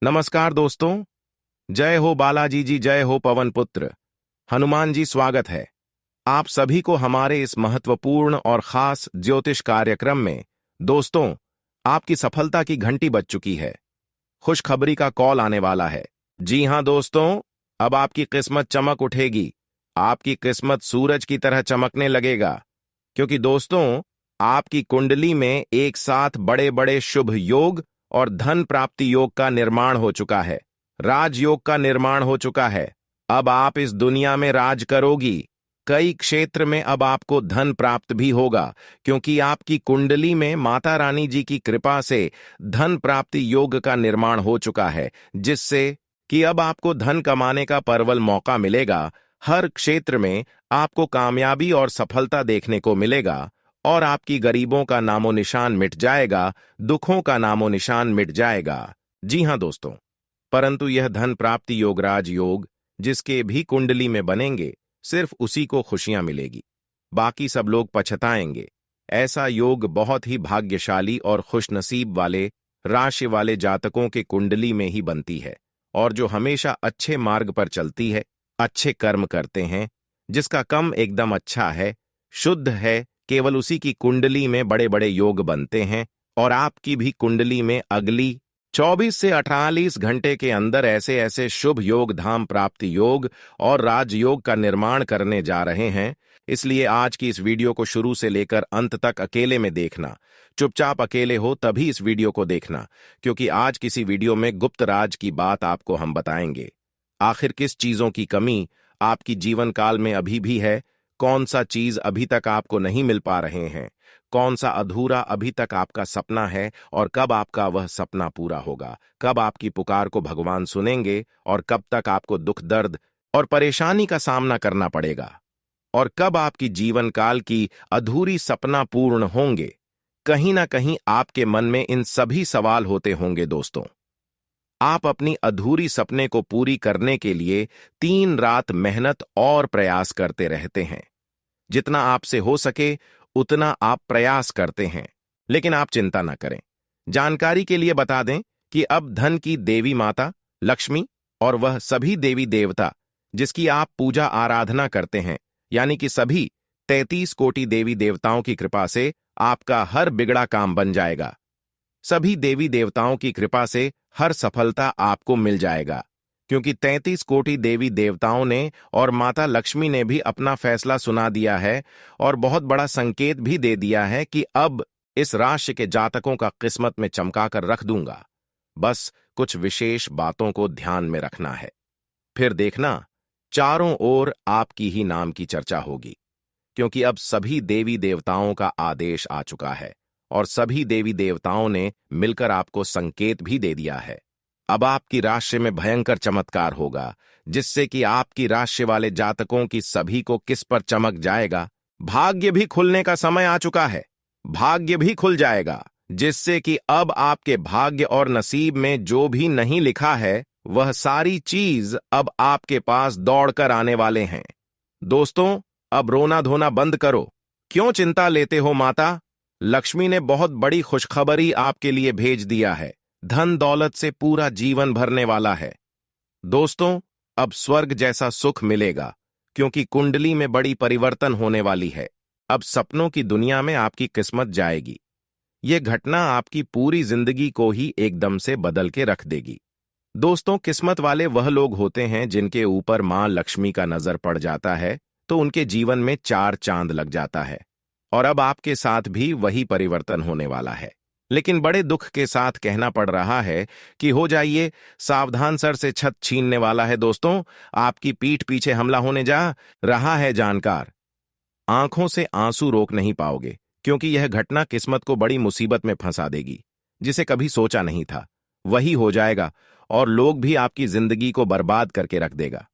नमस्कार दोस्तों। जय हो बालाजी जी, जय हो पवन पुत्र हनुमान जी। स्वागत है आप सभी को हमारे इस महत्वपूर्ण और खास ज्योतिष कार्यक्रम में। दोस्तों, आपकी सफलता की घंटी बज चुकी है। खुशखबरी का कॉल आने वाला है। जी हां दोस्तों, अब आपकी किस्मत चमक उठेगी। आपकी किस्मत सूरज की तरह चमकने लगेगा, क्योंकि दोस्तों, आपकी कुंडली में एक साथ बड़े बड़े शुभ योग और धन प्राप्ति योग का निर्माण हो चुका है। राजयोग का निर्माण हो चुका है। अब आप इस दुनिया में राज करोगी। कई क्षेत्र में अब आपको धन प्राप्त भी होगा, क्योंकि आपकी कुंडली में माता रानी जी की कृपा से धन प्राप्ति योग का निर्माण हो चुका है, जिससे कि अब आपको धन कमाने का प्रबल मौका मिलेगा। हर क्षेत्र में आपको कामयाबी और सफलता देखने को मिलेगा और आपकी गरीबों का नामो निशान मिट जाएगा, दुखों का नामो निशान मिट जाएगा। जी हां दोस्तों, परंतु यह धन प्राप्ति योग राज योग जिसके भी कुंडली में बनेंगे, सिर्फ उसी को खुशियां मिलेगी, बाकी सब लोग पछताएंगे। ऐसा योग बहुत ही भाग्यशाली और खुशनसीब वाले राशि वाले जातकों के कुंडली में ही बनती है, और जो हमेशा अच्छे मार्ग पर चलती है, अच्छे कर्म करते हैं, जिसका कम एकदम अच्छा है, शुद्ध है, केवल उसी की कुंडली में बड़े बड़े योग बनते हैं। और आपकी भी कुंडली में अगली 24 से 48 घंटे के अंदर ऐसे ऐसे शुभ योग, धाम प्राप्ति योग और राजयोग का निर्माण करने जा रहे हैं। इसलिए आज की इस वीडियो को शुरू से लेकर अंत तक अकेले में देखना। चुपचाप अकेले हो तभी इस वीडियो को देखना, क्योंकि आज किसी वीडियो में गुप्त राज की बात आपको हम बताएंगे। आखिर किस चीजों की कमी आपकी जीवन काल में अभी भी है, कौन सा चीज अभी तक आपको नहीं मिल पा रहे हैं, कौन सा अधूरा अभी तक आपका सपना है, और कब आपका वह सपना पूरा होगा, कब आपकी पुकार को भगवान सुनेंगे, और कब तक आपको दुख दर्द और परेशानी का सामना करना पड़ेगा, और कब आपकी जीवन काल की अधूरी सपना पूर्ण होंगे। कहीं ना कहीं आपके मन में इन सभी सवाल होते होंगे दोस्तों। आप अपनी अधूरी सपने को पूरी करने के लिए 3 रात मेहनत और प्रयास करते रहते हैं। जितना आपसे हो सके उतना आप प्रयास करते हैं, लेकिन आप चिंता न करें। जानकारी के लिए बता दें कि अब धन की देवी माता लक्ष्मी और वह सभी देवी देवता जिसकी आप पूजा आराधना करते हैं, यानी कि सभी 33 कोटि देवी देवताओं की कृपा से आपका हर बिगड़ा काम बन जाएगा। सभी देवी देवताओं की कृपा से हर सफलता आपको मिल जाएगा, क्योंकि 33 कोटि देवी देवताओं ने और माता लक्ष्मी ने भी अपना फैसला सुना दिया है और बहुत बड़ा संकेत भी दे दिया है कि अब इस राशि के जातकों का किस्मत में चमकाकर रख दूंगा। बस कुछ विशेष बातों को ध्यान में रखना है, फिर देखना चारों ओर आपकी ही नाम की चर्चा होगी, क्योंकि अब सभी देवी देवताओं का आदेश आ चुका है और सभी देवी देवताओं ने मिलकर आपको संकेत भी दे दिया है। अब आपकी राशि में भयंकर चमत्कार होगा, जिससे कि आपकी राशि वाले जातकों की सभी को किस पर चमक जाएगा। भाग्य भी खुलने का समय आ चुका है। भाग्य भी खुल जाएगा, जिससे कि अब आपके भाग्य और नसीब में जो भी नहीं लिखा है, वह सारी चीज अब आपके पास दौड़कर आने वाले हैं। दोस्तों, अब रोना धोना बंद करो। क्यों चिंता लेते हो माता? लक्ष्मी ने बहुत बड़ी खुशखबरी आपके लिए भेज दिया है। धन दौलत से पूरा जीवन भरने वाला है। दोस्तों, अब स्वर्ग जैसा सुख मिलेगा, क्योंकि कुंडली में बड़ी परिवर्तन होने वाली है। अब सपनों की दुनिया में आपकी किस्मत जाएगी। यह घटना आपकी पूरी जिंदगी को ही एकदम से बदल के रख देगी। दोस्तों, किस्मत वाले वह लोग होते हैं जिनके ऊपर मां लक्ष्मी का नजर पड़ जाता है, तो उनके जीवन में 4 चांद लग जाता है। और अब आपके साथ भी वही परिवर्तन होने वाला है, लेकिन बड़े दुख के साथ कहना पड़ रहा है कि हो जाइए सावधान, सर से छत छीनने वाला है। दोस्तों, आपकी पीठ पीछे हमला होने जा रहा है जानकार। आंखों से आंसू रोक नहीं पाओगे, क्योंकि यह घटना किस्मत को बड़ी मुसीबत में फंसा देगी। जिसे कभी सोचा नहीं था वही हो जाएगा, और लोग भी आपकी जिंदगी को बर्बाद करके रख देगा।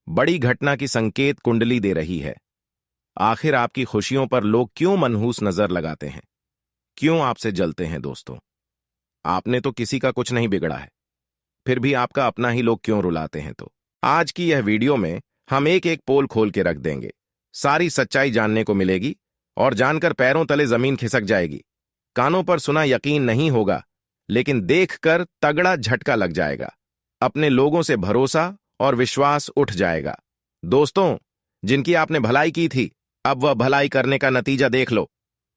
बड़ी घटना की संकेत कुंडली दे रही है। आखिर आपकी खुशियों पर लोग क्यों मनहूस नजर लगाते हैं, क्यों आपसे जलते हैं? दोस्तों, आपने तो किसी का कुछ नहीं बिगड़ा है, फिर भी आपका अपना ही लोग क्यों रुलाते हैं? तो आज की यह वीडियो में हम एक एक पोल खोल के रख देंगे। सारी सच्चाई जानने को मिलेगी और जानकर पैरों तले जमीन खिसक जाएगी। कानों पर सुना यकीन नहीं होगा, लेकिन देखकर तगड़ा झटका लग जाएगा। अपने लोगों से भरोसा और विश्वास उठ जाएगा। दोस्तों, जिनकी आपने भलाई की थी, अब वह भलाई करने का नतीजा देख लो।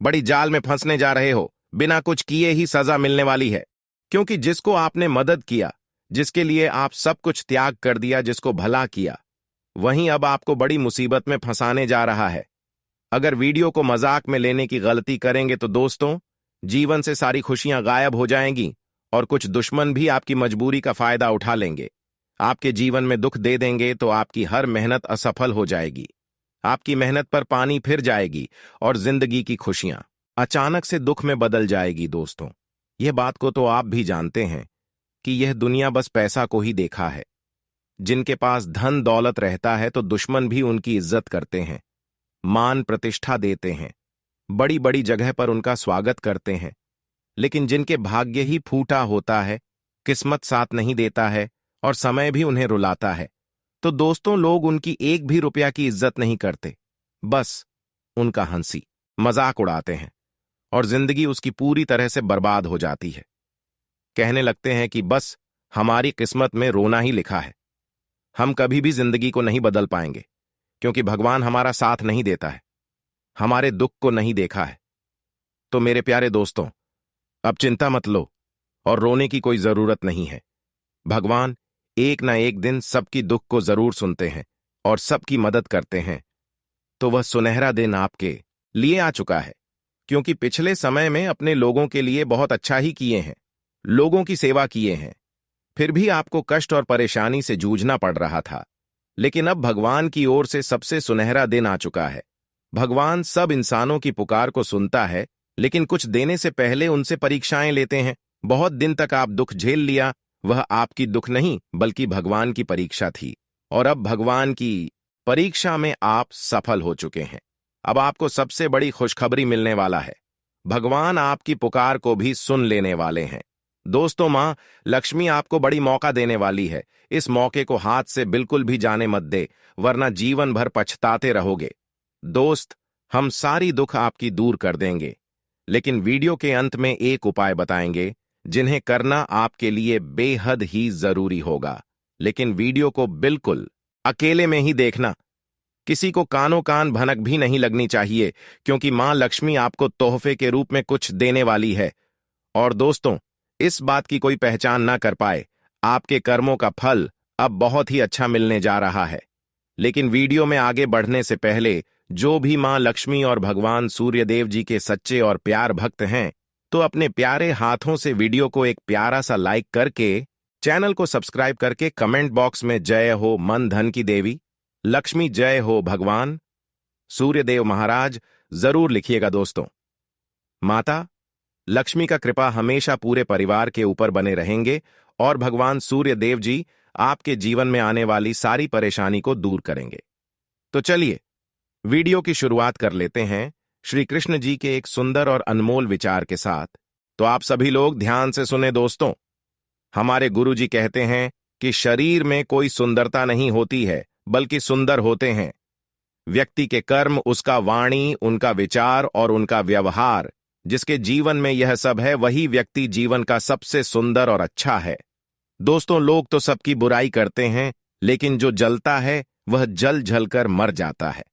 बड़ी जाल में फंसने जा रहे हो। बिना कुछ किए ही सजा मिलने वाली है। क्योंकि जिसको आपने मदद किया, जिसके लिए आप सब कुछ त्याग कर दिया, जिसको भला किया, वहीं अब आपको बड़ी मुसीबत में फंसाने जा रहा है। अगर वीडियो को मजाक में लेने की गलती करेंगे तो दोस्तों, जीवन से सारी खुशियां गायब हो जाएंगी और कुछ दुश्मन भी आपकी मजबूरी का फायदा उठा लेंगे। आपके जीवन में दुख दे देंगे तो आपकी हर मेहनत असफल हो जाएगी। आपकी मेहनत पर पानी फिर जाएगी और जिंदगी की खुशियां अचानक से दुख में बदल जाएगी। दोस्तों, यह बात को तो आप भी जानते हैं कि यह दुनिया बस पैसा को ही देखा है। जिनके पास धन दौलत रहता है तो दुश्मन भी उनकी इज्जत करते हैं, मान प्रतिष्ठा देते हैं, बड़ी बड़ी जगह पर उनका स्वागत करते हैं। लेकिन जिनके भाग्य ही फूटा होता है, किस्मत साथ नहीं देता है और समय भी उन्हें रुलाता है, तो दोस्तों लोग उनकी एक भी रुपया की इज्जत नहीं करते। बस उनका हंसी मजाक उड़ाते हैं और जिंदगी उसकी पूरी तरह से बर्बाद हो जाती है। कहने लगते हैं कि बस हमारी किस्मत में रोना ही लिखा है। हम कभी भी जिंदगी को नहीं बदल पाएंगे क्योंकि भगवान हमारा साथ नहीं देता है, हमारे दुख को नहीं देखा है। तो मेरे प्यारे दोस्तों, अब चिंता मत लो और रोने की कोई जरूरत नहीं है। भगवान एक ना एक दिन सबकी दुख को जरूर सुनते हैं और सबकी मदद करते हैं। तो वह सुनहरा दिन आपके लिए आ चुका है, क्योंकि पिछले समय में अपने लोगों के लिए बहुत अच्छा ही किए हैं, लोगों की सेवा किए हैं। फिर भी आपको कष्ट और परेशानी से जूझना पड़ रहा था, लेकिन अब भगवान की ओर से सबसे सुनहरा दिन आ चुका है। भगवान सब इंसानों की पुकार को सुनता है, लेकिन कुछ देने से पहले उनसे परीक्षाएं लेते हैं। बहुत दिन तक आप दुख झेल लिया, वह आपकी दुख नहीं बल्कि भगवान की परीक्षा थी, और अब भगवान की परीक्षा में आप सफल हो चुके हैं। अब आपको सबसे बड़ी खुशखबरी मिलने वाला है। भगवान आपकी पुकार को भी सुन लेने वाले हैं। दोस्तों, मां लक्ष्मी आपको बड़ी मौका देने वाली है। इस मौके को हाथ से बिल्कुल भी जाने मत दे, वरना जीवन भर पछताते रहोगे। दोस्त, हम सारी दुख आपकी दूर कर देंगे, लेकिन वीडियो के अंत में एक उपाय बताएंगे जिन्हें करना आपके लिए बेहद ही जरूरी होगा। लेकिन वीडियो को बिल्कुल अकेले में ही देखना, किसी को कानों कान भनक भी नहीं लगनी चाहिए, क्योंकि मां लक्ष्मी आपको तोहफे के रूप में कुछ देने वाली है। और दोस्तों, इस बात की कोई पहचान ना कर पाए, आपके कर्मों का फल अब बहुत ही अच्छा मिलने जा रहा है। लेकिन वीडियो में आगे बढ़ने से पहले जो भी मां लक्ष्मी और भगवान सूर्यदेव जी के सच्चे और प्यार भक्त हैं, तो अपने प्यारे हाथों से वीडियो को एक प्यारा सा लाइक करके, चैनल को सब्सक्राइब करके कमेंट बॉक्स में जय हो मन धन की देवी, लक्ष्मी जय हो भगवान सूर्यदेव महाराज जरूर लिखिएगा। दोस्तों, माता लक्ष्मी का कृपा हमेशा पूरे परिवार के ऊपर बने रहेंगे और भगवान सूर्यदेव जी आपके जीवन में आने वाली सारी परेशानी को दूर करेंगे। तो चलिए वीडियो की शुरुआत कर लेते हैं श्री कृष्ण जी के एक सुंदर और अनमोल विचार के साथ। तो आप सभी लोग ध्यान से सुने। दोस्तों, हमारे गुरु जी कहते हैं कि शरीर में कोई सुंदरता नहीं होती है, बल्कि सुंदर होते हैं व्यक्ति के कर्म, उसका वाणी, उनका विचार और उनका व्यवहार। जिसके जीवन में यह सब है, वही व्यक्ति जीवन का सबसे सुंदर और अच्छा है। दोस्तों, लोग तो सबकी बुराई करते हैं, लेकिन जो जलता है वह जल जलकर मर जाता है।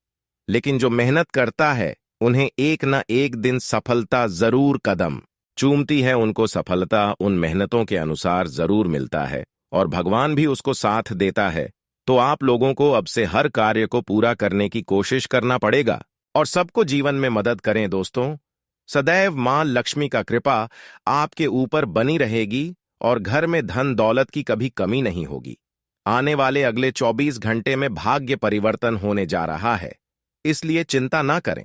लेकिन जो मेहनत करता है, उन्हें एक न एक दिन सफलता जरूर कदम चूमती है। उनको सफलता उन मेहनतों के अनुसार जरूर मिलता है और भगवान भी उसको साथ देता है। तो आप लोगों को अब से हर कार्य को पूरा करने की कोशिश करना पड़ेगा और सबको जीवन में मदद करें। दोस्तों, सदैव मां लक्ष्मी का कृपा आपके ऊपर बनी रहेगी और घर में धन दौलत की कभी कमी नहीं होगी। आने वाले अगले 24 घंटे में भाग्य परिवर्तन होने जा रहा है, इसलिए चिंता ना करें।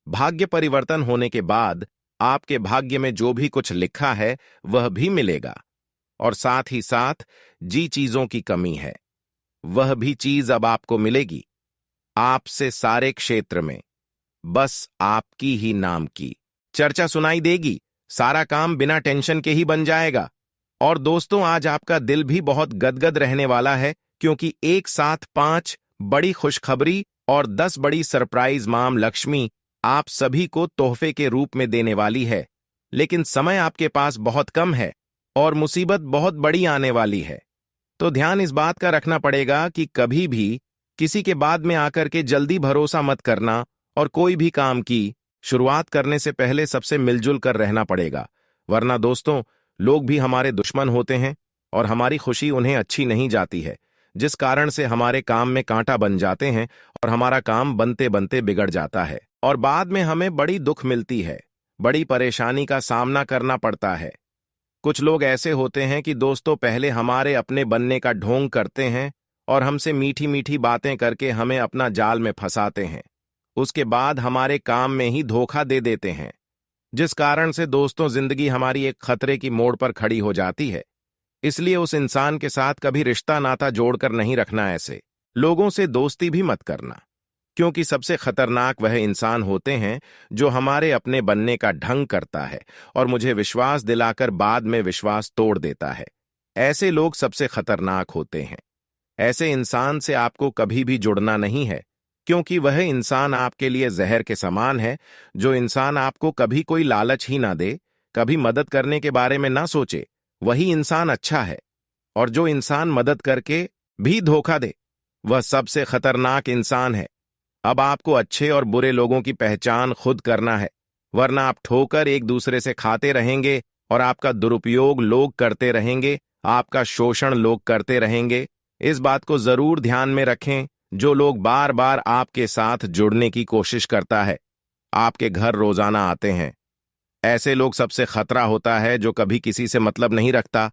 भाग्य परिवर्तन होने के बाद आपके भाग्य में जो भी कुछ लिखा है वह भी मिलेगा, और साथ ही साथ जी चीजों की कमी है वह भी चीज अब आपको मिलेगी। आपसे सारे क्षेत्र में बस आपकी ही नाम की चर्चा सुनाई देगी। सारा काम बिना टेंशन के ही बन जाएगा। और दोस्तों, आज आपका दिल भी बहुत गदगद रहने वाला है, क्योंकि एक साथ 5 बड़ी खुशखबरी और 10 बड़ी सरप्राइज मां लक्ष्मी आप सभी को तोहफे के रूप में देने वाली है। लेकिन समय आपके पास बहुत कम है, और मुसीबत बहुत बड़ी आने वाली है। तो ध्यान इस बात का रखना पड़ेगा कि कभी भी किसी के बाद में आकर के जल्दी भरोसा मत करना, और कोई भी काम की शुरुआत करने से पहले सबसे मिलजुल कर रहना पड़ेगा। वरना दोस्तों, लोग भी हमारे दुश्मन होते हैं और हमारी खुशी उन्हें अच्छी नहीं जाती है, जिस कारण से हमारे काम में कांटा बन जाते हैं और हमारा काम बनते बनते बिगड़ जाता है और बाद में हमें बड़ी दुख मिलती है, बड़ी परेशानी का सामना करना पड़ता है। कुछ लोग ऐसे होते हैं कि दोस्तों पहले हमारे अपने बनने का ढोंग करते हैं और हमसे मीठी मीठी बातें करके हमें अपना जाल में फंसाते हैं। उसके बाद हमारे काम में ही धोखा दे देते हैं, जिस कारण से दोस्तों जिंदगी हमारी एक खतरे की मोड़ पर खड़ी हो जाती है। इसलिए उस इंसान के साथ कभी रिश्ता नाता जोड़कर नहीं रखना। ऐसे लोगों से दोस्ती भी मत करना, क्योंकि सबसे खतरनाक वह इंसान होते हैं जो हमारे अपने बनने का ढंग करता है और मुझे विश्वास दिलाकर बाद में विश्वास तोड़ देता है। ऐसे लोग सबसे खतरनाक होते हैं। ऐसे इंसान से आपको कभी भी जुड़ना नहीं है, क्योंकि वह इंसान आपके लिए जहर के समान है। जो इंसान आपको कभी कोई लालच ही ना दे, कभी मदद करने के बारे में ना सोचे, वही इंसान अच्छा है। और जो इंसान मदद करके भी धोखा दे, वह सबसे खतरनाक इंसान है। अब आपको अच्छे और बुरे लोगों की पहचान खुद करना है, वरना आप ठोकर एक दूसरे से खाते रहेंगे और आपका दुरुपयोग लोग करते रहेंगे, आपका शोषण लोग करते रहेंगे। इस बात को जरूर ध्यान में रखें। जो लोग बार बार आपके साथ जुड़ने की कोशिश करता है, आपके घर रोजाना आते हैं, ऐसे लोग सबसे खतरा होता है। जो कभी किसी से मतलब नहीं रखता,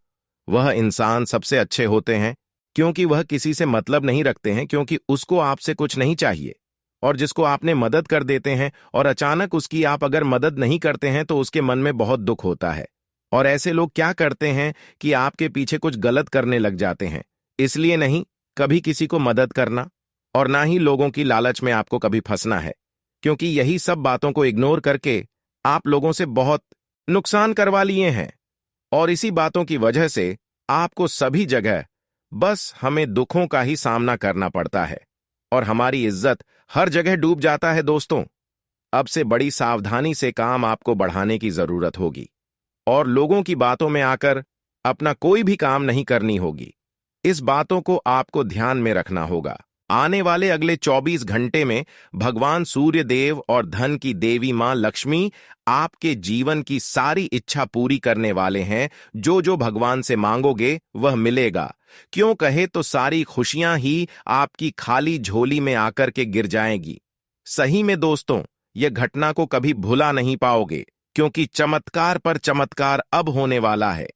वह इंसान सबसे अच्छे होते हैं, क्योंकि वह किसी से मतलब नहीं रखते हैं, क्योंकि उसको आपसे कुछ नहीं चाहिए। और जिसको आपने मदद कर देते हैं और अचानक उसकी आप अगर मदद नहीं करते हैं तो उसके मन में बहुत दुख होता है। और ऐसे लोग क्या करते हैं कि आपके पीछे कुछ गलत करने लग जाते हैं। इसलिए नहीं कभी किसी को मदद करना और ना ही लोगों की लालच में आपको कभी फंसना है, क्योंकि यही सब बातों को इग्नोर करके आप लोगों से बहुत नुकसान करवा लिए हैं। और इसी बातों की वजह से आपको सभी जगह बस हमें दुखों का ही सामना करना पड़ता है और हमारी इज्जत हर जगह डूब जाता है। दोस्तों, अब से बड़ी सावधानी से काम आपको बढ़ाने की जरूरत होगी और लोगों की बातों में आकर अपना कोई भी काम नहीं करनी होगी। इस बातों को आपको ध्यान में रखना होगा। आने वाले अगले 24 घंटे में भगवान सूर्य देव और धन की देवी मां लक्ष्मी आपके जीवन की सारी इच्छा पूरी करने वाले हैं। जो जो भगवान से मांगोगे वह मिलेगा। क्यों कहे तो सारी खुशियां ही आपकी खाली झोली में आकर के गिर जाएंगी। सही में दोस्तों, यह घटना को कभी भुला नहीं पाओगे, क्योंकि चमत्कार पर चमत्कार अब होने वाला है।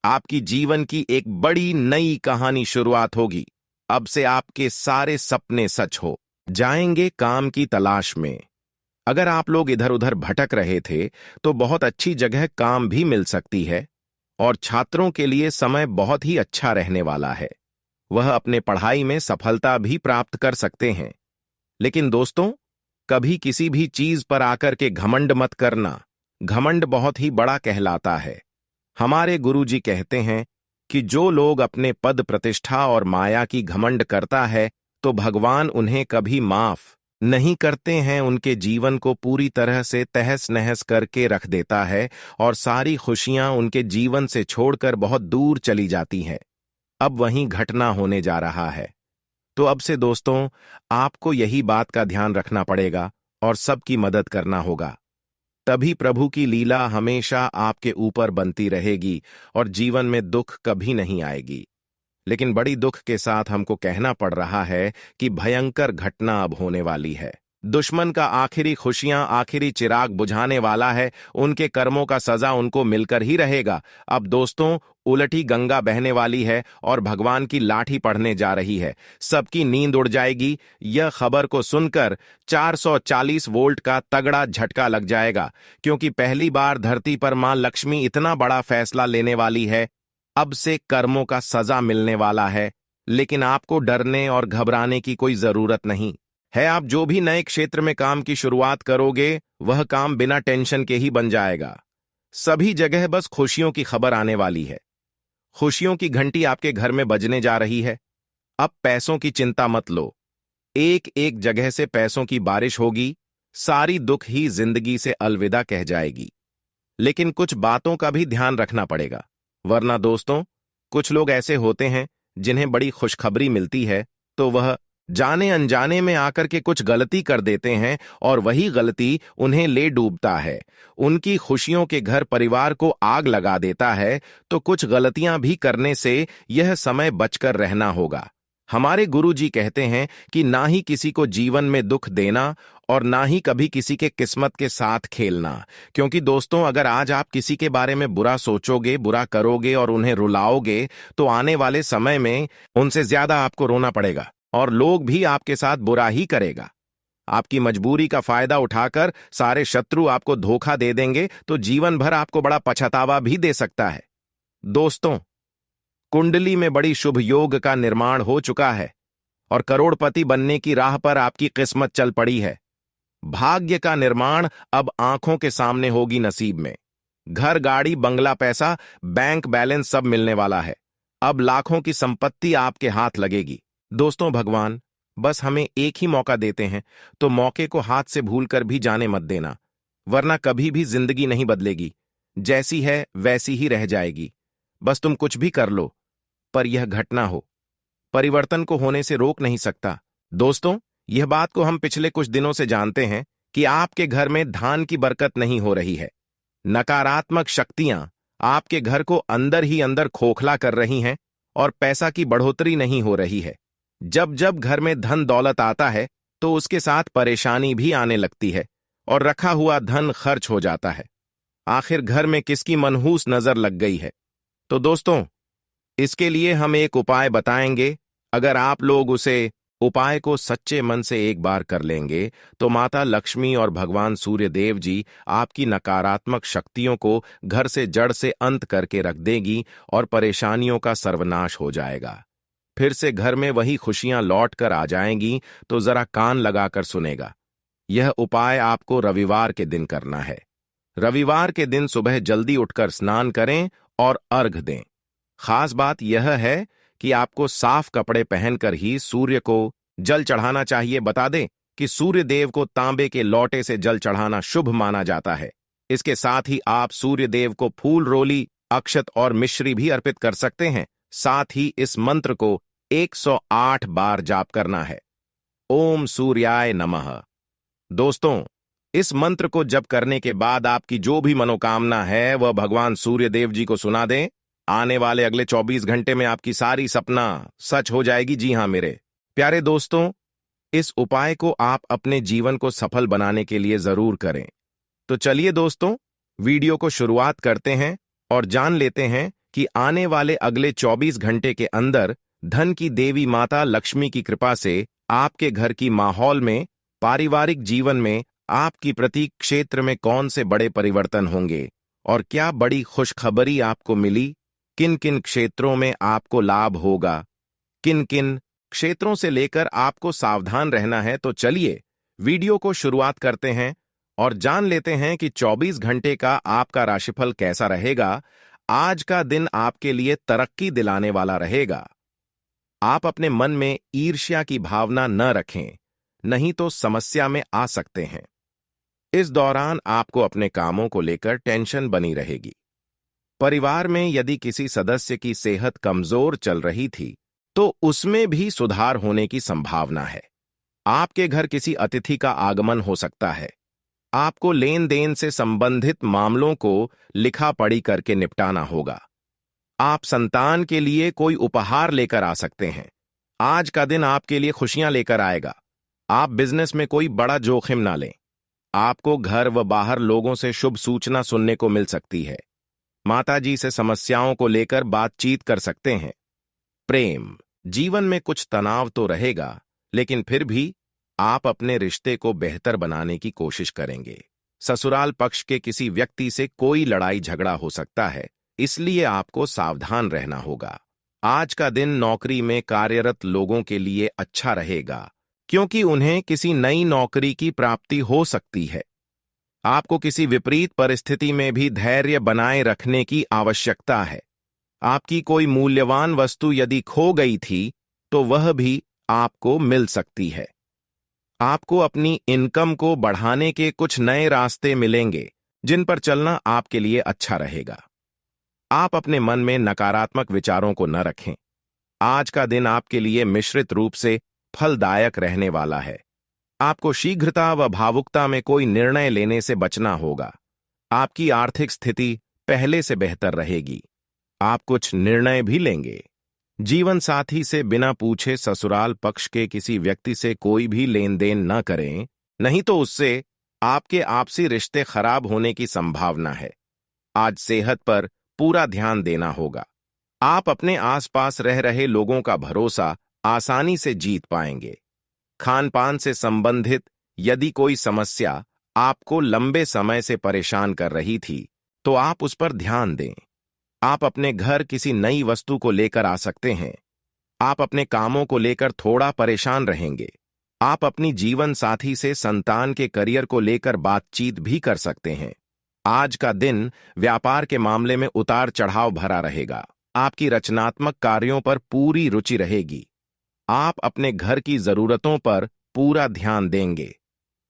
आपकी जीवन की एक बड़ी नई कहानी शुरुआत होगी। अब से आपके सारे सपने सच हो जाएंगे। काम की तलाश में अगर आप लोग इधर उधर भटक रहे थे तो बहुत अच्छी जगह काम भी मिल सकती है और छात्रों के लिए समय बहुत ही अच्छा रहने वाला है। वह अपने पढ़ाई में सफलता भी प्राप्त कर सकते हैं। लेकिन दोस्तों, कभी किसी भी चीज पर आकर के घमंड मत करना। घमंड बहुत ही बड़ा कहलाता है। हमारे गुरुजी कहते हैं कि जो लोग अपने पद प्रतिष्ठा और माया की घमंड करता है तो भगवान उन्हें कभी माफ नहीं करते हैं। उनके जीवन को पूरी तरह से तहस नहस करके रख देता है और सारी खुशियां उनके जीवन से छोड़कर बहुत दूर चली जाती हैं। अब वहीं घटना होने जा रहा है। तो अब से दोस्तों, आपको यही बात का ध्यान रखना पड़ेगा और सबकी मदद करना होगा। तभी प्रभु की लीला हमेशा आपके ऊपर बनती रहेगी और जीवन में दुख कभी नहीं आएगी। लेकिन बड़ी दुख के साथ हमको कहना पड़ रहा है कि भयंकर घटना अब होने वाली है। दुश्मन का आखिरी खुशियां, आखिरी चिराग बुझाने वाला है। उनके कर्मों का सजा उनको मिलकर ही रहेगा। अब दोस्तों, उलटी गंगा बहने वाली है और भगवान की लाठी पड़ने जा रही है। सबकी नींद उड़ जाएगी। यह खबर को सुनकर 440 वोल्ट का तगड़ा झटका लग जाएगा, क्योंकि पहली बार धरती पर मां लक्ष्मी इतना बड़ा फैसला लेने वाली है। अब से कर्मों का सजा मिलने वाला है। लेकिन आपको डरने और घबराने की कोई जरूरत नहीं है। आप जो भी नए क्षेत्र में काम की शुरुआत करोगे वह काम बिना टेंशन के ही बन जाएगा। सभी जगह बस खुशियों की खबर आने वाली है। खुशियों की घंटी आपके घर में बजने जा रही है। अब पैसों की चिंता मत लो। एक एक जगह से पैसों की बारिश होगी। सारी दुख ही जिंदगी से अलविदा कह जाएगी। लेकिन कुछ बातों का भी ध्यान रखना पड़ेगा, वरना दोस्तों, कुछ लोग ऐसे होते हैं जिन्हें बड़ी खुशखबरी मिलती है तो वह जाने अनजाने में आकर के कुछ गलती कर देते हैं और वही गलती उन्हें ले डूबता है, उनकी खुशियों के घर परिवार को आग लगा देता है। तो कुछ गलतियां भी करने से यह समय बचकर रहना होगा। हमारे गुरुजी कहते हैं कि ना ही किसी को जीवन में दुख देना और ना ही कभी किसी के किस्मत के साथ खेलना, क्योंकि दोस्तों अगर आज आप किसी के बारे में बुरा सोचोगे, बुरा करोगे और उन्हें रुलाओगे तो आने वाले समय में उनसे ज्यादा आपको रोना पड़ेगा और लोग भी आपके साथ बुरा ही करेगा। आपकी मजबूरी का फायदा उठाकर सारे शत्रु आपको धोखा दे देंगे तो जीवन भर आपको बड़ा पछतावा भी दे सकता है। दोस्तों, कुंडली में बड़ी शुभ योग का निर्माण हो चुका है और करोड़पति बनने की राह पर आपकी किस्मत चल पड़ी है। भाग्य का निर्माण अब आंखों के सामने होगी नसीब में। घर, गाड़ी, बंगला, पैसा, बैंक बैलेंस सब मिलने वाला है। अब लाखों की संपत्ति आपके हाथ लगेगी। दोस्तों, भगवान बस हमें एक ही मौका देते हैं, तो मौके को हाथ से भूलकर भी जाने मत देना, वरना कभी भी जिंदगी नहीं बदलेगी। जैसी है वैसी ही रह जाएगी। बस तुम कुछ भी कर लो, पर यह घटना हो, परिवर्तन को होने से रोक नहीं सकता। दोस्तों, यह बात को हम पिछले कुछ दिनों से जानते हैं कि आपके घर में धान की बरकत नहीं हो रही है। नकारात्मक शक्तियां आपके घर को अंदर ही अंदर खोखला कर रही हैं और पैसा की बढ़ोतरी नहीं हो रही है। जब जब घर में धन दौलत आता है तो उसके साथ परेशानी भी आने लगती है और रखा हुआ धन खर्च हो जाता है। आखिर घर में किसकी मनहूस नजर लग गई है? तो दोस्तों, इसके लिए हम एक उपाय बताएंगे। अगर आप लोग उसे उपाय को सच्चे मन से एक बार कर लेंगे तो माता लक्ष्मी और भगवान सूर्य देव जी आपकी नकारात्मक शक्तियों को घर से जड़ से अंत करके रख देगी और परेशानियों का सर्वनाश हो जाएगा। फिर से घर में वही खुशियां लौट कर आ जाएंगी। तो जरा कान लगाकर सुनेगा। यह उपाय आपको रविवार के दिन करना है। रविवार के दिन सुबह जल्दी उठकर स्नान करें और अर्घ दें। खास बात यह है कि आपको साफ कपड़े पहनकर ही सूर्य को जल चढ़ाना चाहिए। बता दें कि सूर्य देव को तांबे के लोटे से जल चढ़ाना शुभ माना जाता है। इसके साथ ही आप सूर्य देव को फूल, रोली, अक्षत और मिश्री भी अर्पित कर सकते हैं। साथ ही इस मंत्र को 108 बार जाप करना है। ओम सूर्याय नमः। दोस्तों, इस मंत्र को जप करने के बाद आपकी जो भी मनोकामना है वह भगवान सूर्य देव जी को सुना दें। आने वाले अगले 24 घंटे में आपकी सारी सपना सच हो जाएगी। जी हां मेरे प्यारे दोस्तों, इस उपाय को आप अपने जीवन को सफल बनाने के लिए जरूर करें। तो चलिए दोस्तों, वीडियो को शुरुआत करते हैं और जान लेते हैं कि आने वाले अगले 24 घंटे के अंदर धन की देवी माता लक्ष्मी की कृपा से आपके घर की माहौल में, पारिवारिक जीवन में, आपकी प्रति क्षेत्र में कौन से बड़े परिवर्तन होंगे और क्या बड़ी खुशखबरी आपको मिली। किन किन क्षेत्रों में आपको लाभ होगा, किन किन क्षेत्रों से लेकर आपको सावधान रहना है। तो चलिए वीडियो को शुरुआत करते हैं और जान लेते हैं कि 24 घंटे का आपका राशिफल कैसा रहेगा। आज का दिन आपके लिए तरक्की दिलाने वाला रहेगा। आप अपने मन में ईर्ष्या की भावना न रखें, नहीं तो समस्या में आ सकते हैं। इस दौरान आपको अपने कामों को लेकर टेंशन बनी रहेगी। परिवार में यदि किसी सदस्य की सेहत कमजोर चल रही थी तो उसमें भी सुधार होने की संभावना है। आपके घर किसी अतिथि का आगमन हो सकता है। आपको लेन देन से संबंधित मामलों को लिखा पढ़ी करके निपटाना होगा। आप संतान के लिए कोई उपहार लेकर आ सकते हैं। आज का दिन आपके लिए खुशियां लेकर आएगा। आप बिजनेस में कोई बड़ा जोखिम ना लें। आपको घर व बाहर लोगों से शुभ सूचना सुनने को मिल सकती है। माताजी से समस्याओं को लेकर बातचीत कर सकते हैं। प्रेम जीवन में कुछ तनाव तो रहेगा, लेकिन फिर भी आप अपने रिश्ते को बेहतर बनाने की कोशिश करेंगे। ससुराल पक्ष के किसी व्यक्ति से कोई लड़ाई झगड़ा हो सकता है, इसलिए आपको सावधान रहना होगा। आज का दिन नौकरी में कार्यरत लोगों के लिए अच्छा रहेगा, क्योंकि उन्हें किसी नई नौकरी की प्राप्ति हो सकती है। आपको किसी विपरीत परिस्थिति में भी धैर्य बनाए रखने की आवश्यकता है। आपकी कोई मूल्यवान वस्तु यदि खो गई थी तो वह भी आपको मिल सकती है। आपको अपनी इनकम को बढ़ाने के कुछ नए रास्ते मिलेंगे, जिन पर चलना आपके लिए अच्छा रहेगा। आप अपने मन में नकारात्मक विचारों को न रखें। आज का दिन आपके लिए मिश्रित रूप से फलदायक रहने वाला है। आपको शीघ्रता व भावुकता में कोई निर्णय लेने से बचना होगा। आपकी आर्थिक स्थिति पहले से बेहतर रहेगी। आप कुछ निर्णय भी लेंगे। जीवन साथी से बिना पूछे ससुराल पक्ष के किसी व्यक्ति से कोई भी लेन देन न करें, नहीं तो उससे आपके आपसी रिश्ते खराब होने की संभावना है। आज सेहत पर पूरा ध्यान देना होगा। आप अपने आसपास रह रहे लोगों का भरोसा आसानी से जीत पाएंगे। खान पान से संबंधित यदि कोई समस्या आपको लंबे समय से परेशान कर रही थी, तो आप उस पर ध्यान दें। आप अपने घर किसी नई वस्तु को लेकर आ सकते हैं। आप अपने कामों को लेकर थोड़ा परेशान रहेंगे। आप अपनी जीवन साथी से संतान के करियर को लेकर बातचीत भी कर सकते हैं। आज का दिन व्यापार के मामले में उतार चढ़ाव भरा रहेगा। आपकी रचनात्मक कार्यों पर पूरी रुचि रहेगी। आप अपने घर की जरूरतों पर पूरा ध्यान देंगे।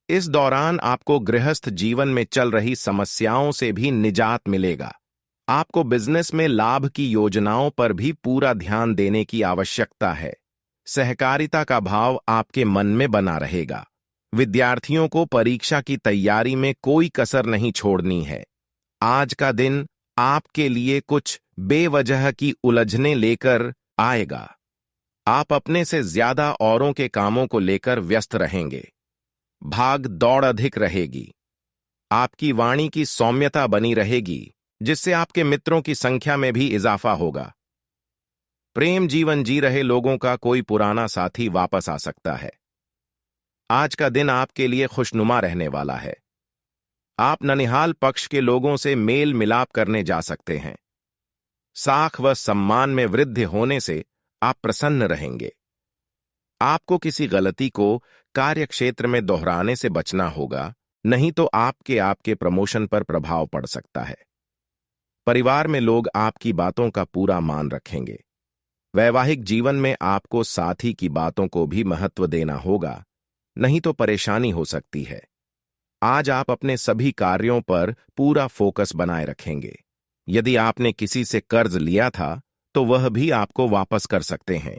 इस दौरान आपको गृहस्थ जीवन में चल रही समस्याओं से भी निजात मिलेगा। आपको बिजनेस में लाभ की योजनाओं पर भी पूरा ध्यान देने की आवश्यकता है। सहकारिता का भाव आपके मन में बना रहेगा। विद्यार्थियों को परीक्षा की तैयारी में कोई कसर नहीं छोड़नी है। आज का दिन आपके लिए कुछ बेवजह की उलझने लेकर आएगा। आप अपने से ज्यादा औरों के कामों को लेकर व्यस्त रहेंगे। भाग दौड़ अधिक रहेगी। आपकी वाणी की सौम्यता बनी रहेगी, जिससे आपके मित्रों की संख्या में भी इजाफा होगा। प्रेम जीवन जी रहे लोगों का कोई पुराना साथी वापस आ सकता है। आज का दिन आपके लिए खुशनुमा रहने वाला है। आप ननिहाल पक्ष के लोगों से मेल मिलाप करने जा सकते हैं। साख व सम्मान में वृद्धि होने से आप प्रसन्न रहेंगे। आपको किसी गलती को कार्यक्षेत्र में दोहराने से बचना होगा, नहीं तो आपके प्रमोशन पर प्रभाव पड़ सकता है। परिवार में लोग आपकी बातों का पूरा मान रखेंगे। वैवाहिक जीवन में आपको साथी की बातों को भी महत्व देना होगा, नहीं तो परेशानी हो सकती है। आज आप अपने सभी कार्यों पर पूरा फोकस बनाए रखेंगे। यदि आपने किसी से कर्ज लिया था, तो वह भी आपको वापस कर सकते हैं।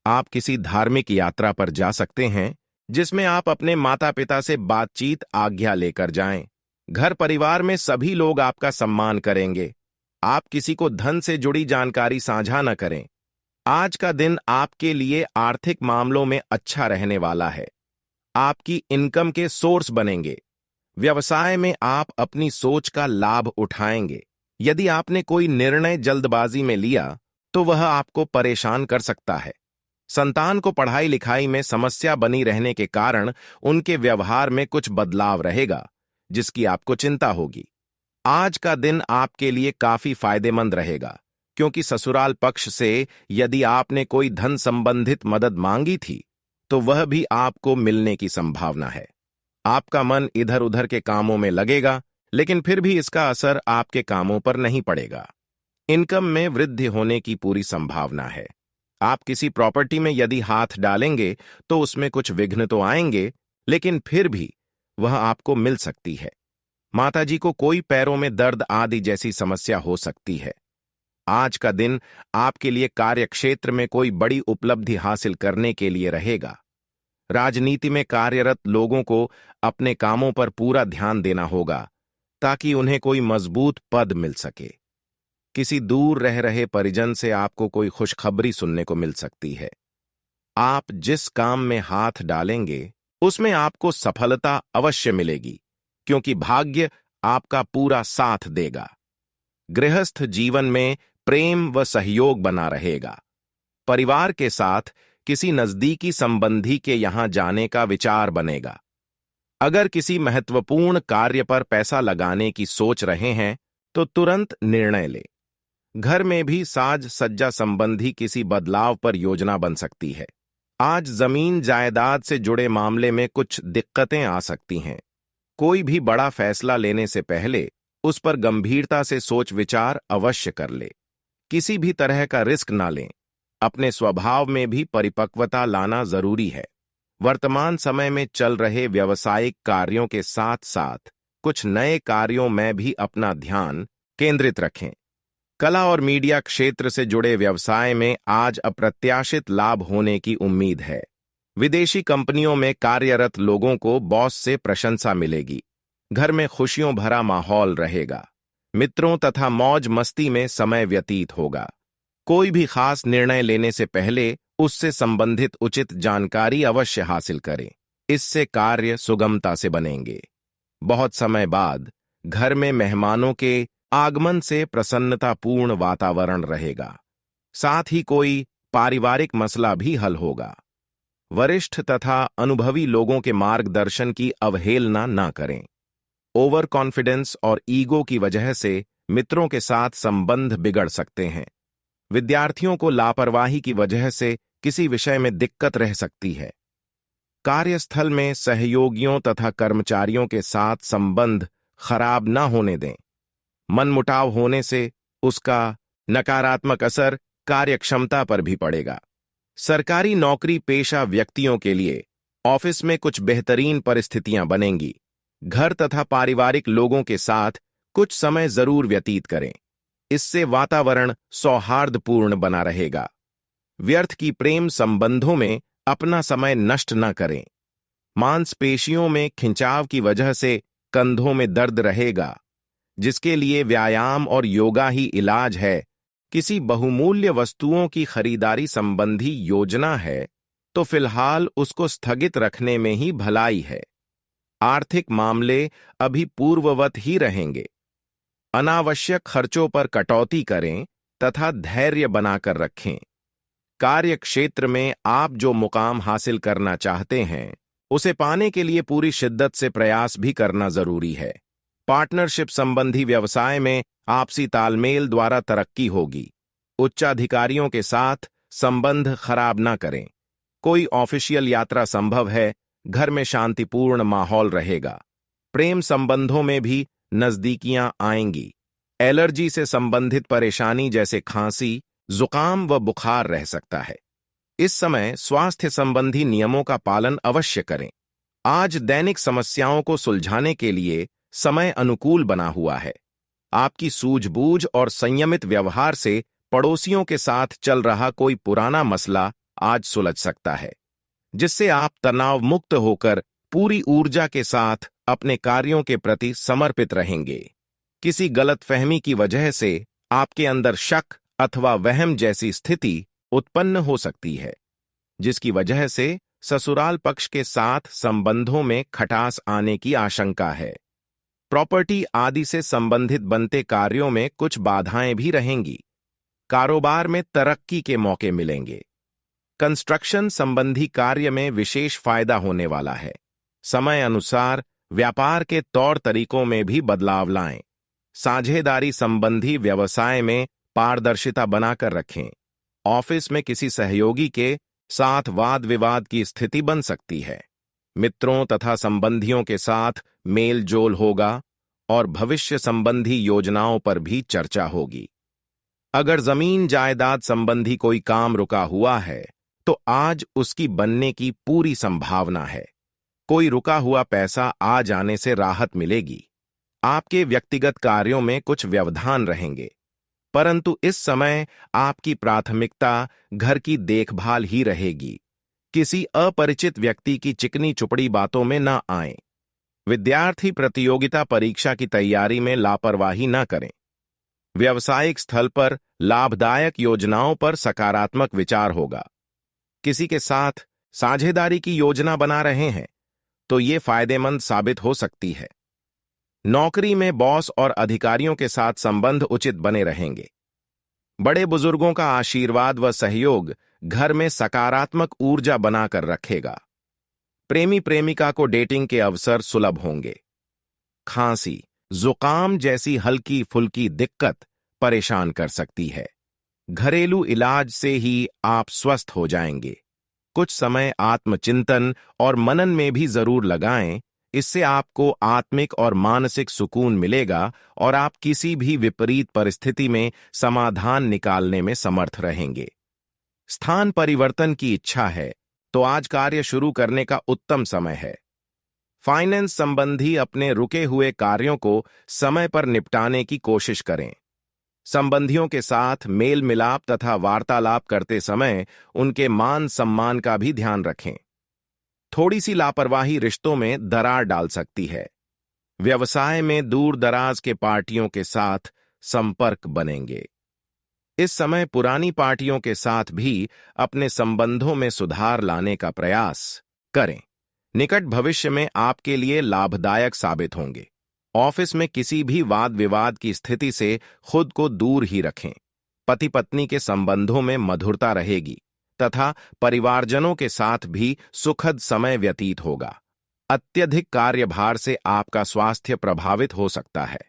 आप किसी धार्मिक यात्रा पर जा सकते हैं, जिसमें आप अपने माता पिता से बातचीत आज्ञा लेकर जाएं। घर परिवार में सभी लोग आपका सम्मान करेंगे। आप किसी को धन से जुड़ी जानकारी साझा न करें। आज का दिन आपके लिए आर्थिक मामलों में अच्छा रहने वाला है। आपकी इनकम के सोर्स बनेंगे। व्यवसाय में आप अपनी सोच का लाभ उठाएंगे। यदि आपने कोई निर्णय जल्दबाजी में लिया, तो वह आपको परेशान कर सकता है। संतान को पढ़ाई लिखाई में समस्या बनी रहने के कारण उनके व्यवहार में कुछ बदलाव रहेगा, जिसकी आपको चिंता होगी। आज का दिन आपके लिए काफी फायदेमंद रहेगा, क्योंकि ससुराल पक्ष से यदि आपने कोई धन संबंधित मदद मांगी थी, तो वह भी आपको मिलने की संभावना है। आपका मन इधर उधर के कामों में लगेगा, लेकिन फिर भी इसका असर आपके कामों पर नहीं पड़ेगा। इनकम में वृद्धि होने की पूरी संभावना है। आप किसी प्रॉपर्टी में यदि हाथ डालेंगे, तो उसमें कुछ विघ्न तो आएंगे, लेकिन फिर भी वह आपको मिल सकती है। माताजी को कोई पैरों में दर्द आदि जैसी समस्या हो सकती है। आज का दिन आपके लिए कार्यक्षेत्र में कोई बड़ी उपलब्धि हासिल करने के लिए रहेगा। राजनीति में कार्यरत लोगों को अपने कामों पर पूरा ध्यान देना होगा, ताकि उन्हें कोई मजबूत पद मिल सके। किसी दूर रह रहे परिजन से आपको कोई खुशखबरी सुनने को मिल सकती है। आप जिस काम में हाथ डालेंगे, उसमें आपको सफलता अवश्य मिलेगी, क्योंकि भाग्य आपका पूरा साथ देगा। गृहस्थ जीवन में प्रेम व सहयोग बना रहेगा। परिवार के साथ किसी नजदीकी संबंधी के यहां जाने का विचार बनेगा। अगर किसी महत्वपूर्ण कार्य पर पैसा लगाने की सोच रहे हैं, तो तुरंत निर्णय लें। घर में भी साज सज्जा संबंधी किसी बदलाव पर योजना बन सकती है। आज जमीन जायदाद से जुड़े मामले में कुछ दिक्कतें आ सकती हैं। कोई भी बड़ा फैसला लेने से पहले उस पर गंभीरता से सोच विचार अवश्य कर ले। किसी भी तरह का रिस्क ना लें। अपने स्वभाव में भी परिपक्वता लाना जरूरी है। वर्तमान समय में चल रहे व्यावसायिक कार्यों के साथ साथ कुछ नए कार्यों में भी अपना ध्यान केंद्रित रखें। कला और मीडिया क्षेत्र से जुड़े व्यवसाय में आज अप्रत्याशित लाभ होने की उम्मीद है। विदेशी कंपनियों में कार्यरत लोगों को बॉस से प्रशंसा मिलेगी। घर में खुशियों भरा माहौल रहेगा। मित्रों तथा मौज मस्ती में समय व्यतीत होगा। कोई भी खास निर्णय लेने से पहले उससे संबंधित उचित जानकारी अवश्य हासिल करें। इससे कार्य सुगमता से बनेंगे। बहुत समय बाद घर में मेहमानों के आगमन से प्रसन्नतापूर्ण वातावरण रहेगा। साथ ही कोई पारिवारिक मसला भी हल होगा। वरिष्ठ तथा अनुभवी लोगों के मार्गदर्शन की अवहेलना न करें। ओवर कॉन्फिडेंस और ईगो की वजह से मित्रों के साथ संबंध बिगड़ सकते हैं। विद्यार्थियों को लापरवाही की वजह से किसी विषय में दिक्कत रह सकती है। कार्यस्थल में सहयोगियों तथा कर्मचारियों के साथ संबंध खराब न होने दें। मनमुटाव होने से उसका नकारात्मक असर कार्यक्षमता पर भी पड़ेगा। सरकारी नौकरी पेशा व्यक्तियों के लिए ऑफिस में कुछ बेहतरीन परिस्थितियां बनेंगी। घर तथा पारिवारिक लोगों के साथ कुछ समय जरूर व्यतीत करें। इससे वातावरण सौहार्दपूर्ण बना रहेगा। व्यर्थ की प्रेम संबंधों में अपना समय नष्ट न करें। मांसपेशियों में खिंचाव की वजह से कंधों में दर्द रहेगा, जिसके लिए व्यायाम और योगा ही इलाज है। किसी बहुमूल्य वस्तुओं की खरीदारी संबंधी योजना है तो फिलहाल उसको स्थगित रखने में ही भलाई है। आर्थिक मामले अभी पूर्ववत ही रहेंगे। अनावश्यक खर्चों पर कटौती करें तथा धैर्य बनाकर रखें। कार्य क्षेत्र में आप जो मुकाम हासिल करना चाहते हैं उसे पाने के लिए पूरी शिद्दत से प्रयास भी करना जरूरी है। पार्टनरशिप संबंधी व्यवसाय में आपसी तालमेल द्वारा तरक्की होगी। उच्चाधिकारियों के साथ संबंध खराब न करें। कोई ऑफिशियल यात्रा संभव है। घर में शांतिपूर्ण माहौल रहेगा। प्रेम संबंधों में भी नजदीकियां आएंगी। एलर्जी से संबंधित परेशानी जैसे खांसी, जुकाम व बुखार रह सकता है। इस समय स्वास्थ्य संबंधी नियमों का पालन अवश्य करें। आज दैनिक समस्याओं को सुलझाने के लिए समय अनुकूल बना हुआ है। आपकी सूझबूझ और संयमित व्यवहार से पड़ोसियों के साथ चल रहा कोई पुराना मसला आज सुलझ सकता है, जिससे आप तनाव मुक्त होकर पूरी ऊर्जा के साथ अपने कार्यों के प्रति समर्पित रहेंगे। किसी गलतफहमी की वजह से आपके अंदर शक अथवा वहम जैसी स्थिति उत्पन्न हो सकती है, जिसकी वजह से ससुराल पक्ष के साथ संबंधों में खटास आने की आशंका है। प्रॉपर्टी आदि से संबंधित बनते कार्यों में कुछ बाधाएं भी रहेंगी। कारोबार में तरक्की के मौके मिलेंगे। कंस्ट्रक्शन संबंधी कार्य में विशेष फायदा होने वाला है। समय अनुसार व्यापार के तौर तरीकों में भी बदलाव लाएं। साझेदारी संबंधी व्यवसाय में पारदर्शिता बनाकर रखें। ऑफिस में किसी सहयोगी के साथ वाद विवाद की स्थिति बन सकती है। मित्रों तथा संबंधियों के साथ मेल जोल होगा और भविष्य संबंधी योजनाओं पर भी चर्चा होगी। अगर जमीन जायदाद संबंधी कोई काम रुका हुआ है तो आज उसकी बनने की पूरी संभावना है। कोई रुका हुआ पैसा आ जाने से राहत मिलेगी। आपके व्यक्तिगत कार्यों में कुछ व्यवधान रहेंगे, परंतु इस समय आपकी प्राथमिकता घर की देखभाल ही रहेगी। किसी अपरिचित व्यक्ति की चिकनी चुपड़ी बातों में न आएं। विद्यार्थी प्रतियोगिता परीक्षा की तैयारी में लापरवाही न करें। व्यावसायिक स्थल पर लाभदायक योजनाओं पर सकारात्मक विचार होगा। किसी के साथ साझेदारी की योजना बना रहे हैं तो ये फायदेमंद साबित हो सकती है। नौकरी में बॉस और अधिकारियों के साथ संबंध उचित बने रहेंगे। बड़े बुजुर्गों का आशीर्वाद व सहयोग घर में सकारात्मक ऊर्जा बनाकर रखेगा। प्रेमी प्रेमिका को डेटिंग के अवसर सुलभ होंगे। खांसी, जुकाम जैसी हल्की फुल्की दिक्कत परेशान कर सकती है। घरेलू इलाज से ही आप स्वस्थ हो जाएंगे। कुछ समय आत्मचिंतन और मनन में भी जरूर लगाएं। इससे आपको आत्मिक और मानसिक सुकून मिलेगा और आप किसी भी विपरीत परिस्थिति में समाधान निकालने में समर्थ रहेंगे। स्थान परिवर्तन की इच्छा है तो आज कार्य शुरू करने का उत्तम समय है। फाइनेंस संबंधी अपने रुके हुए कार्यों को समय पर निपटाने की कोशिश करें। संबंधियों के साथ मेल मिलाप तथा वार्तालाप करते समय उनके मान सम्मान का भी ध्यान रखें। थोड़ी सी लापरवाही रिश्तों में दरार डाल सकती है। व्यवसाय में दूर दराज के पार्टियों के साथ संपर्क बनेंगे। इस समय पुरानी पार्टियों के साथ भी अपने संबंधों में सुधार लाने का प्रयास करें। निकट भविष्य में आपके लिए लाभदायक साबित होंगे। ऑफिस में किसी भी वाद विवाद की स्थिति से खुद को दूर ही रखें। पति पत्नी के संबंधों में मधुरता रहेगी तथा परिवारजनों के साथ भी सुखद समय व्यतीत होगा। अत्यधिक कार्यभार से आपका स्वास्थ्य प्रभावित हो सकता है।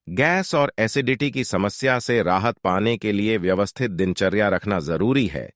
गैस और एसिडिटी की समस्या से राहत पाने के लिए व्यवस्थित दिनचर्या रखना जरूरी है।